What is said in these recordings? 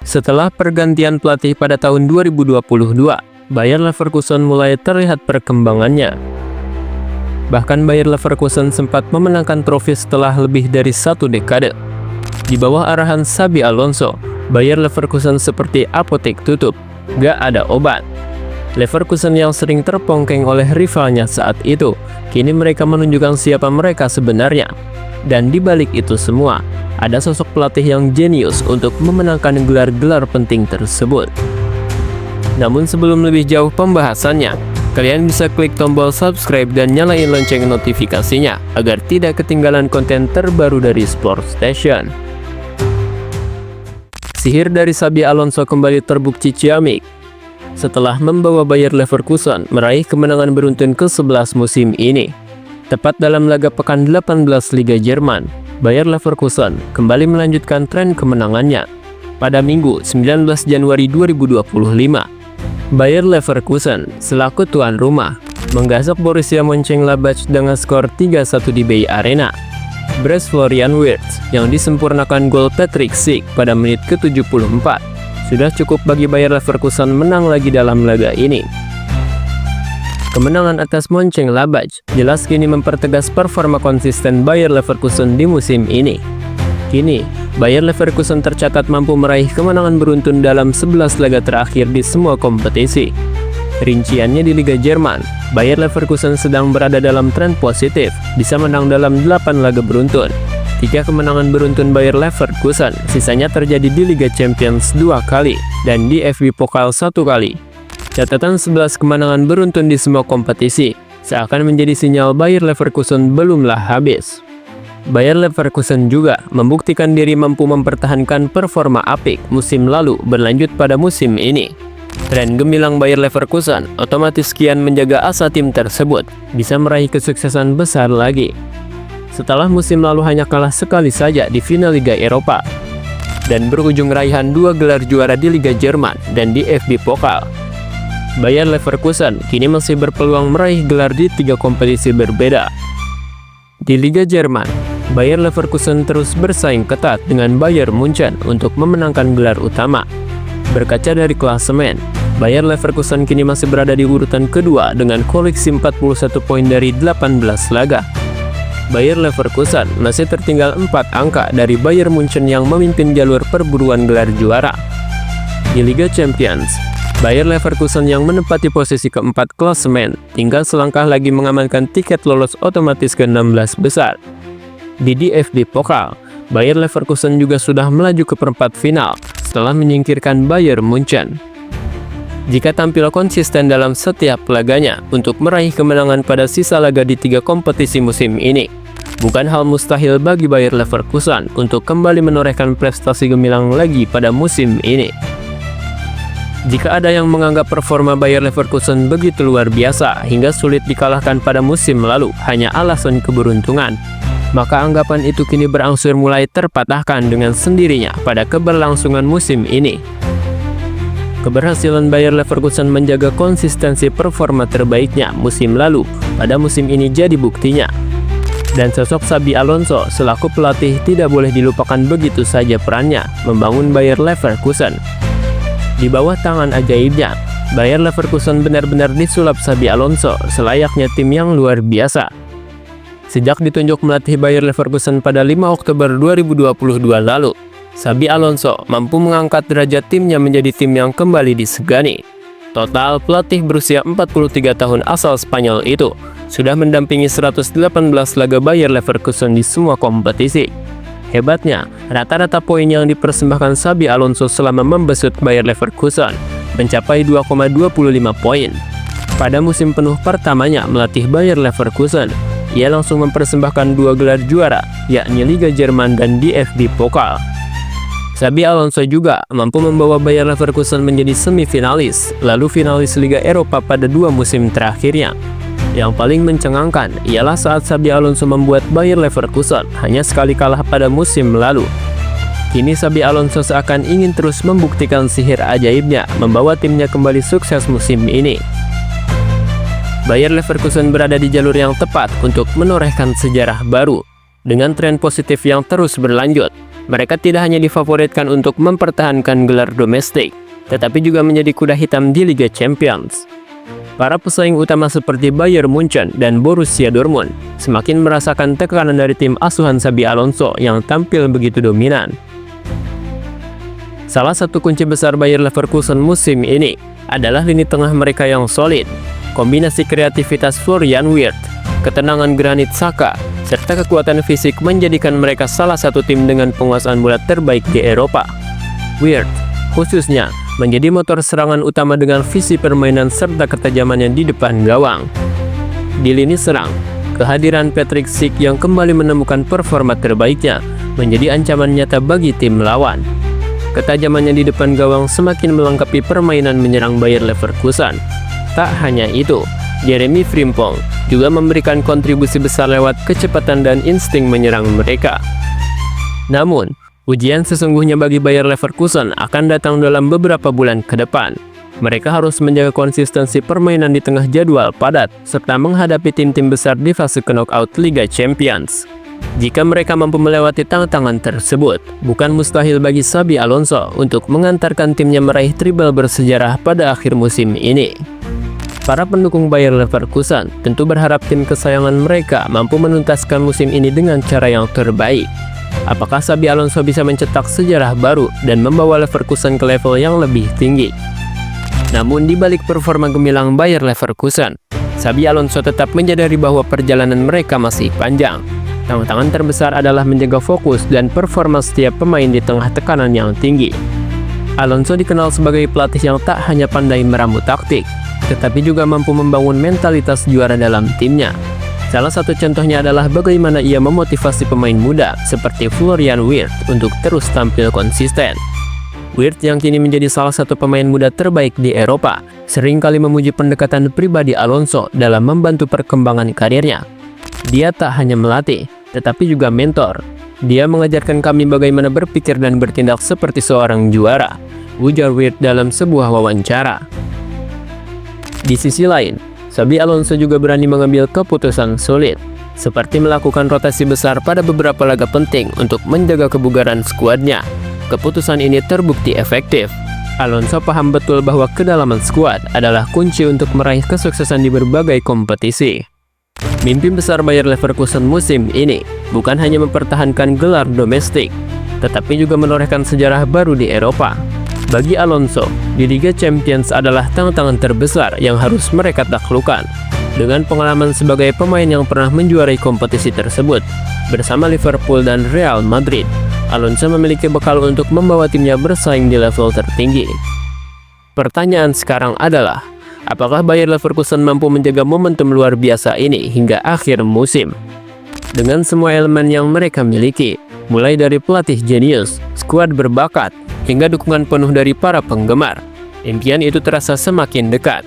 Setelah pergantian pelatih pada tahun 2022, Bayer Leverkusen mulai terlihat perkembangannya. Bahkan Bayer Leverkusen sempat memenangkan trofi setelah lebih dari 1 dekade. Di bawah arahan Xabi Alonso, Bayer Leverkusen seperti apotek tutup, gak ada obat. Leverkusen yang sering terpongkeng oleh rivalnya saat itu, kini mereka menunjukkan siapa mereka sebenarnya. Dan di balik itu semua, ada sosok pelatih yang jenius untuk memenangkan gelar-gelar penting tersebut. Namun sebelum lebih jauh pembahasannya, kalian bisa klik tombol subscribe dan nyalain lonceng notifikasinya agar tidak ketinggalan konten terbaru dari Sport Station. Sihir dari Xabi Alonso kembali terbukti ciamik. Setelah membawa Bayer Leverkusen meraih kemenangan beruntun ke-11 musim ini. Tepat dalam laga pekan 18 Liga Jerman, Bayer Leverkusen kembali melanjutkan tren kemenangannya. Pada Minggu 19 Januari 2025, Bayer Leverkusen selaku tuan rumah menggasak Borussia Mönchengladbach dengan skor 3-1 di Bay Arena. Brace Florian Wirtz yang disempurnakan gol Patrick Schick pada menit ke-74 sudah cukup bagi Bayer Leverkusen menang lagi dalam laga ini. Kemenangan atas Mönchengladbach jelas kini mempertegas performa konsisten Bayer Leverkusen di musim ini. Kini, Bayer Leverkusen tercatat mampu meraih kemenangan beruntun dalam 11 laga terakhir di semua kompetisi. Rinciannya di Liga Jerman, Bayer Leverkusen sedang berada dalam tren positif, bisa menang dalam 8 laga beruntun. 3 kemenangan beruntun Bayer Leverkusen, sisanya terjadi di Liga Champions 2 kali, dan di FB Pokal 1 kali. Catatan 11 kemenangan beruntun di semua kompetisi, seakan menjadi sinyal Bayer Leverkusen belumlah habis. Bayer Leverkusen juga membuktikan diri mampu mempertahankan performa apik musim lalu berlanjut pada musim ini. Tren gemilang Bayer Leverkusen otomatis kian menjaga asa tim tersebut bisa meraih kesuksesan besar lagi. Setelah musim lalu hanya kalah sekali saja di final Liga Eropa, dan berujung raihan 2 gelar juara di Liga Jerman dan di FB Pokal. Bayer Leverkusen kini masih berpeluang meraih gelar di 3 kompetisi berbeda. Di Liga Jerman, Bayer Leverkusen terus bersaing ketat dengan Bayern Munchen untuk memenangkan gelar utama. Berkaca dari klasemen, Bayer Leverkusen kini masih berada di urutan kedua dengan koleksi 41 poin dari 18 laga. Bayer Leverkusen masih tertinggal 4 angka dari Bayern Munchen yang memimpin jalur perburuan gelar juara. Di Liga Champions, Bayer Leverkusen yang menempati posisi keempat klasemen tinggal selangkah lagi mengamankan tiket lolos otomatis ke 16 besar. Di DFB Pokal, Bayer Leverkusen juga sudah melaju ke perempat final setelah menyingkirkan Bayern Munchen. Jika tampil konsisten dalam setiap laganya untuk meraih kemenangan pada sisa laga di 3 kompetisi musim ini, bukan hal mustahil bagi Bayer Leverkusen untuk kembali menorehkan prestasi gemilang lagi pada musim ini. Jika ada yang menganggap performa Bayer Leverkusen begitu luar biasa hingga sulit dikalahkan pada musim lalu hanya alasan keberuntungan, maka anggapan itu kini berangsur mulai terpatahkan dengan sendirinya pada keberlangsungan musim ini. Keberhasilan Bayer Leverkusen menjaga konsistensi performa terbaiknya musim lalu pada musim ini jadi buktinya. Dan sosok Xabi Alonso selaku pelatih tidak boleh dilupakan begitu saja perannya membangun Bayer Leverkusen. Di bawah tangan ajaibnya, Bayer Leverkusen benar-benar disulap Xabi Alonso selayaknya tim yang luar biasa. Sejak ditunjuk melatih Bayer Leverkusen pada 5 Oktober 2022 lalu, Xabi Alonso mampu mengangkat derajat timnya menjadi tim yang kembali disegani. Total, pelatih berusia 43 tahun asal Spanyol itu sudah mendampingi 118 laga Bayer Leverkusen di semua kompetisi. Hebatnya, rata-rata poin yang dipersembahkan Xabi Alonso selama membesut Bayer Leverkusen mencapai 2,25 poin. Pada musim penuh pertamanya melatih Bayer Leverkusen, ia langsung mempersembahkan 2 gelar juara, yakni Liga Jerman dan DFB Pokal. Xabi Alonso juga mampu membawa Bayer Leverkusen menjadi semifinalis, lalu finalis Liga Eropa pada 2 musim terakhirnya. Yang paling mencengangkan ialah saat Xabi Alonso membuat Bayer Leverkusen hanya sekali kalah pada musim lalu. Kini Xabi Alonso seakan ingin terus membuktikan sihir ajaibnya membawa timnya kembali sukses musim ini. Bayer Leverkusen berada di jalur yang tepat untuk menorehkan sejarah baru. Dengan tren positif yang terus berlanjut, Mereka tidak hanya difavoritkan untuk mempertahankan gelar domestik, tetapi juga menjadi kuda hitam di Liga Champions. Para pesaing utama seperti Bayern Munchen dan Borussia Dortmund semakin merasakan tekanan dari tim asuhan Xabi Alonso yang tampil begitu dominan. Salah satu kunci besar Bayer Leverkusen musim ini adalah lini tengah mereka yang solid. Kombinasi kreativitas Florian Wirtz, ketenangan Granit Xhaka, serta kekuatan fisik menjadikan mereka salah satu tim dengan penguasaan bola terbaik di Eropa. Wirtz, khususnya, menjadi motor serangan utama dengan visi permainan serta ketajamannya di depan gawang. Di lini serang, kehadiran Patrick Schick yang kembali menemukan performa terbaiknya menjadi ancaman nyata bagi tim lawan. Ketajamannya di depan gawang semakin melengkapi permainan menyerang Bayer Leverkusen. Tak hanya itu, Jeremy Frimpong juga memberikan kontribusi besar lewat kecepatan dan insting menyerang mereka. Namun, ujian sesungguhnya bagi Bayer Leverkusen akan datang dalam beberapa bulan ke depan. Mereka harus menjaga konsistensi permainan di tengah jadwal padat, serta menghadapi tim-tim besar di fase knockout Liga Champions. Jika mereka mampu melewati tantangan tersebut, bukan mustahil bagi Xabi Alonso untuk mengantarkan timnya meraih treble bersejarah pada akhir musim ini. Para pendukung Bayer Leverkusen tentu berharap tim kesayangan mereka mampu menuntaskan musim ini dengan cara yang terbaik. Apakah Xabi Alonso bisa mencetak sejarah baru dan membawa Leverkusen ke level yang lebih tinggi? Namun di balik performa gemilang Bayer Leverkusen, Xabi Alonso tetap menyadari bahwa perjalanan mereka masih panjang. Tantangan terbesar adalah menjaga fokus dan performa setiap pemain di tengah tekanan yang tinggi. Alonso dikenal sebagai pelatih yang tak hanya pandai meramu taktik, tetapi juga mampu membangun mentalitas juara dalam timnya. Salah satu contohnya adalah bagaimana ia memotivasi pemain muda seperti Florian Wirtz untuk terus tampil konsisten. Wirtz yang kini menjadi salah satu pemain muda terbaik di Eropa, seringkali memuji pendekatan pribadi Alonso dalam membantu perkembangan karirnya. Dia tak hanya melatih, tetapi juga mentor. Dia mengajarkan kami bagaimana berpikir dan bertindak seperti seorang juara, ujar Wirtz dalam sebuah wawancara. Di sisi lain, Xabi Alonso juga berani mengambil keputusan sulit, seperti melakukan rotasi besar pada beberapa laga penting untuk menjaga kebugaran skuadnya. Keputusan ini terbukti efektif. Alonso paham betul bahwa kedalaman skuad adalah kunci untuk meraih kesuksesan di berbagai kompetisi. Mimpi besar Bayer Leverkusen musim ini bukan hanya mempertahankan gelar domestik, tetapi juga menorehkan sejarah baru di Eropa. Bagi Alonso, di Liga Champions adalah tantangan terbesar yang harus mereka taklukkan. Dengan pengalaman sebagai pemain yang pernah menjuarai kompetisi tersebut bersama Liverpool dan Real Madrid, Alonso memiliki bekal untuk membawa timnya bersaing di level tertinggi. Pertanyaan sekarang adalah, apakah Bayer Leverkusen mampu menjaga momentum luar biasa ini hingga akhir musim? Dengan semua elemen yang mereka miliki, mulai dari pelatih jenius, skuad berbakat, hingga dukungan penuh dari para penggemar, impian itu terasa semakin dekat.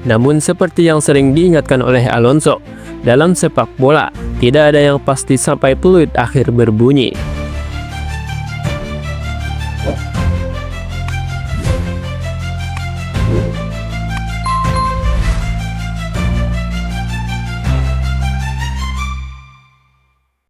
Namun seperti yang sering diingatkan oleh Alonso, dalam sepak bola, tidak ada yang pasti sampai peluit akhir berbunyi.